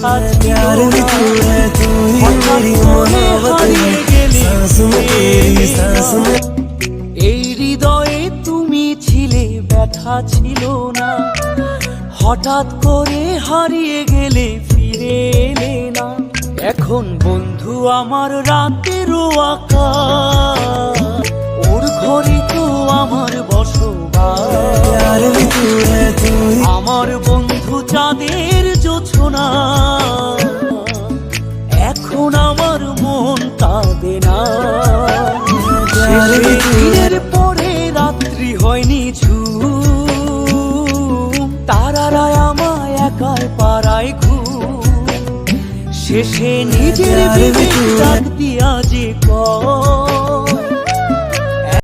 ব্যথা ছিল না, হঠাৎ করে হারিয়ে গেলে এই হৃদয়ে তুমি ছিলে, ব্যথা ছিল না, হঠাৎ করে হারিয়ে গেলে ফিরে এলে না। এখন বন্ধু আমার রাতেরও আকাশ, ওর ঘরে তো আমার বসবাস। আমার বন্ধু চাঁদের জোছনা, এখন আমার মন কাঁদে না। শেষে দিনের পরে রাত্রি হয়নি ঝুম, তারারা আমায় একাই পাড়ায় ঘুম। শেষে নিজের বিবেক ডাক দিয়া যে